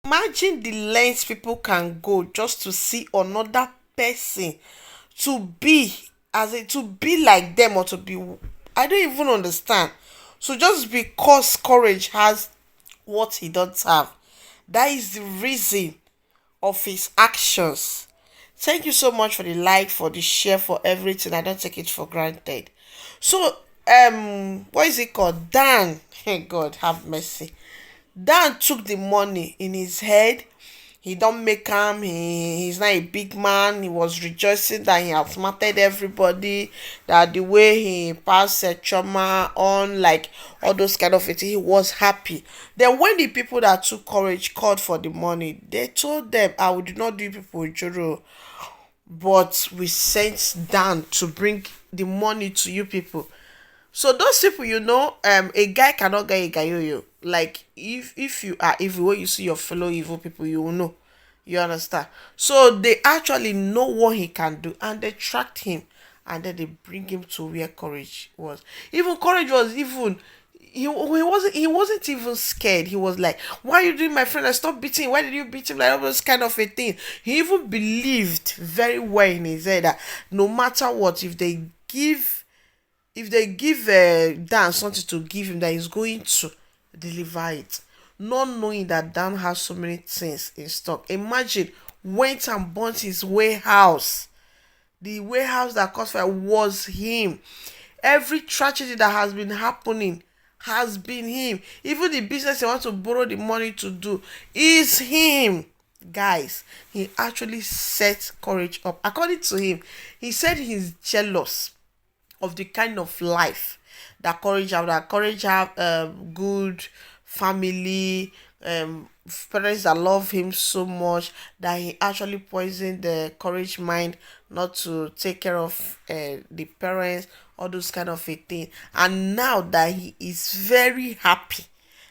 Imagine the lengths people can go just to see another person to be to be like them, or to be, I don't even understand. So just because courage has what he doesn't have, that is the reason of his actions. Thank you so much for the like, for the share, for everything. I don't take it for granted. So, what is it called? Dan, hey God, have mercy. Dan took the money in his head. He don't make him. He's not a big man. He was rejoicing that he outsmarted everybody. That the way he passed trauma on, like all those kind of things, he was happy. Then when the people that took courage called for the money, they told them, "I will not do people juro, but we sent Dan to bring the money to you people." So those people, a guy cannot get a guy. Like if you are evil, when you see your fellow evil people, you will know. You understand? So they actually know what he can do, and they tracked him, and then they bring him to where courage was. Even courage was even. He wasn't even scared. He was like, "Why are you doing, my friend? I stopped beating him. Why did you beat him?" Like all those kind of a thing. He even believed very well in his head that no matter what, if they give Dan something to give him, that he's going to deliver it, not knowing that Dan has so many things in stock. Imagine, went and burnt his warehouse. The warehouse that caught fire was him. Every tragedy that has been happening has been him. Even the business he wants to borrow the money to do is him. Guys, he actually set courage up. According to him, he said he's jealous of the kind of life that courage have. That courage have good family, parents that love him so much, that he actually poisoned the courage mind not to take care of the parents, all those kind of a thing. And now that he is very happy,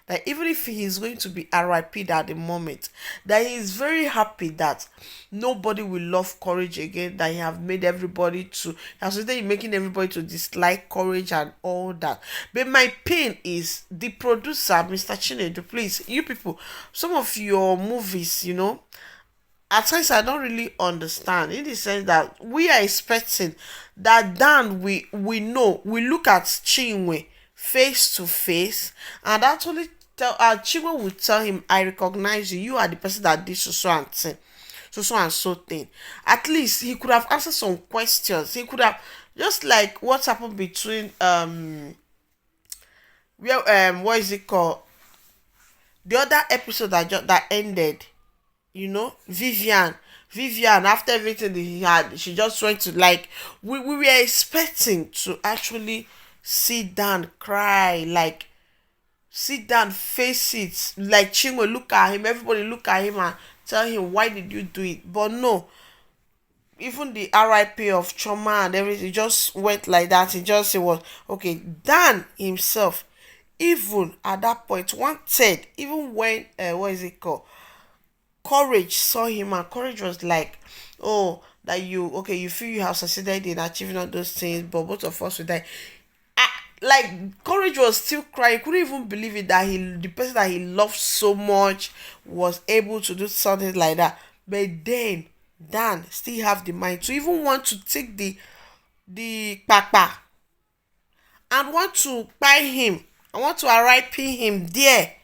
that even if he is going to be RIP at the moment, that he is very happy that nobody will love courage again, that he have made everybody to, has started making everybody to dislike courage and all that. But my pain is the producer, Mr. Chinedu, please, you people, some of your movies, at times I don't really understand, in the sense that we are expecting that Dan, we know, we look at Chinwe face to face, and actually tell Chinwe will tell him, "I recognize you. You are the person that did so and thing, so and so thing." At least he could have answered some questions. He could have, just like what happened between where what is it called, the other episode that ended, Vivian, after everything that he had, she just went to, like, we were expecting to actually sit down, cry, like sit down, face it, like Chinwe look at him, everybody look at him and tell him, "Why did you do it?" But no, even the RIP of trauma and everything just went like that. It was okay. Dan himself, even at that point, wanted, even when what is it called, courage saw him, and courage was like, "Oh, that you, okay, you feel you have succeeded in achieving all those things, but both of us will die." Like, courage was still crying. He couldn't even believe it, that the person that he loved so much, was able to do something like that. But then Dan still have the mind to even want to take the papa, and want to buy him, and want to RIP him there.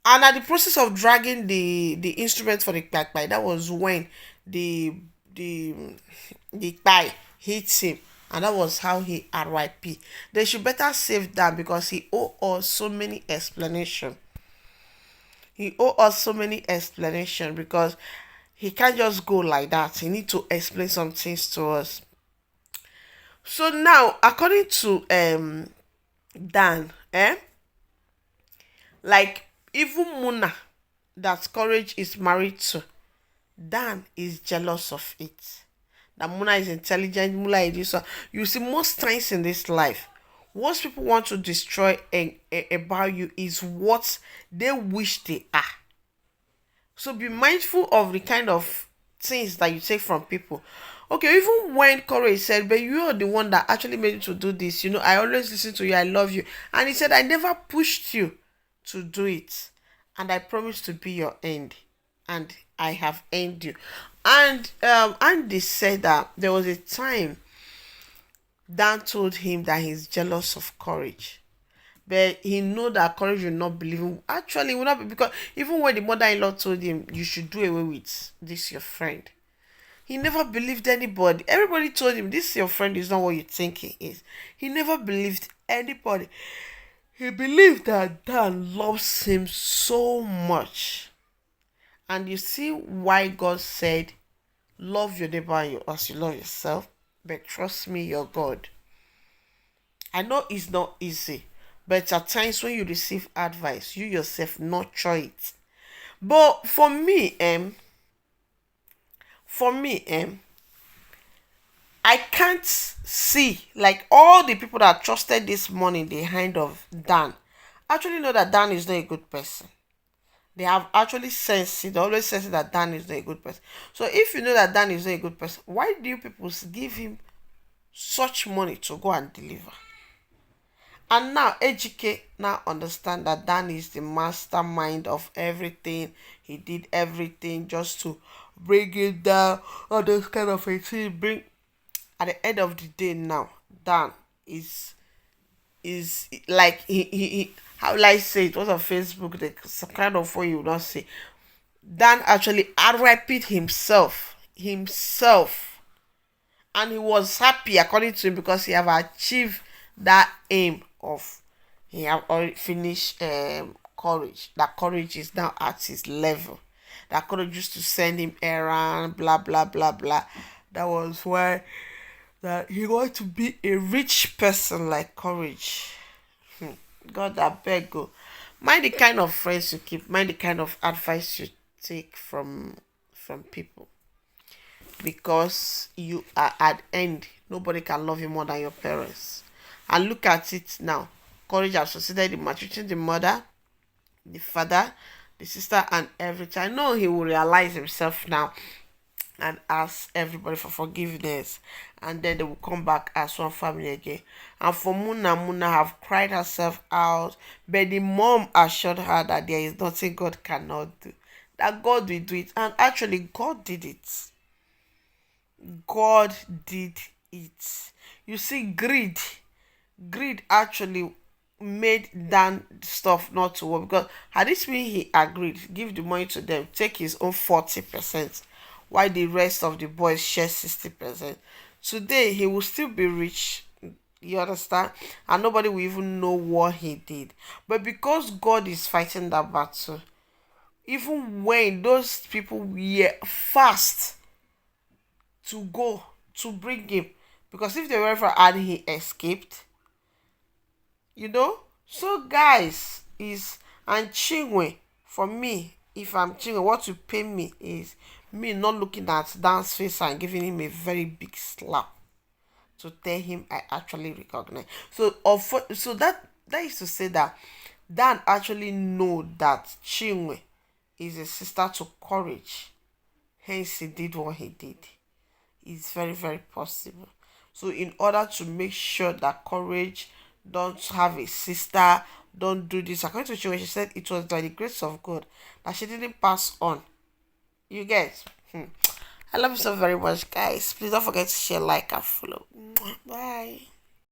And at the process of dragging the instrument for the kpakpai, that was when the the the kpai hits him, and that was how he RIP. They should better save that, because he owe us so many explanation. He owe us so many explanation, because he can't just go like that. He need to explain some things to us. So now, according to Dan, like, even Muna, that courage is married to, Dan is jealous of it. That Muna is intelligent, Muna is this one. You see, most times in this life, what people want to destroy about you is what they wish they are. So be mindful of the kind of things that you take from people. Okay, even when Corey said, "But you are the one that actually made you to do this. I always listen to you. I love you." And he said, "I never pushed you to do it." and I promise to be your end, and I have ended you. And Andy said that there was a time Dan told him that he's jealous of courage. But he know that courage will not believe him. Actually, will not be, because even when the mother-in-law told him you should do away with this your friend, he never believed anybody. Everybody told him this your friend is not what you think he is. He never believed anybody. He believed that Dan loves him so much. And you see why God said, love your neighbor as you love yourself. But trust me, your God. I know it's not easy. But at times when you receive advice, you yourself nurture it. But for me, I can't see like all the people that trusted this money in the hand of Dan actually know that Dan is not a good person. They have actually sensed it. They always sense that Dan is not a good person. So if you know that Dan is not a good person, why do you people give him such money to go and deliver? And now Ejike now understand that Dan is the mastermind of everything. He did everything just to bring it down. All those kind of things. Bring at the end of the day now, Dan is like he how will I say it? What's on Facebook? Some kind of way you will not say. Dan actually RIP'd himself, and he was happy according to him because he have achieved that aim of he have already finished courage. That courage is now at his level. That courage used to send him errand, blah blah blah blah. That was why that he wanted to be a rich person like courage. God, I beg go. Mind the kind of friends you keep. Mind the kind of advice you take from people, because you are at end. Nobody can love you more than your parents. And look at it now. Courage has succeeded in maltreating the mother, the father, the sister, and everything. I know he will realize himself now and ask everybody for forgiveness, and then they will come back as one family again. And for Muna have cried herself out, but the mom assured her that there is nothing God cannot do, that God will do it. And actually God did it. God did it. You see, greed actually made Dan stuff not to work, because had this been he agreed, give the money to them, take his own 40%, while the rest of the boys share 60%. Today he will still be rich. You understand? And nobody will even know what he did. But because God is fighting that battle, even when those people were fast to go to bring him, because if they were ever had he escaped, so guys, is and Chinwe, for me, if I'm Chinwe, what you pay me is me not looking at Dan's face and giving him a very big slap to tell him I actually recognize. So that is to say that Dan actually know that Chinwe is a sister to courage, hence he did what he did. It's very very possible. So in order to make sure that courage don't have a sister, don't do this, according to Chinwe, she said it was by the grace of God that she didn't pass on. You get? I love you so very much, guys. Please don't forget to share, like, and follow. Bye.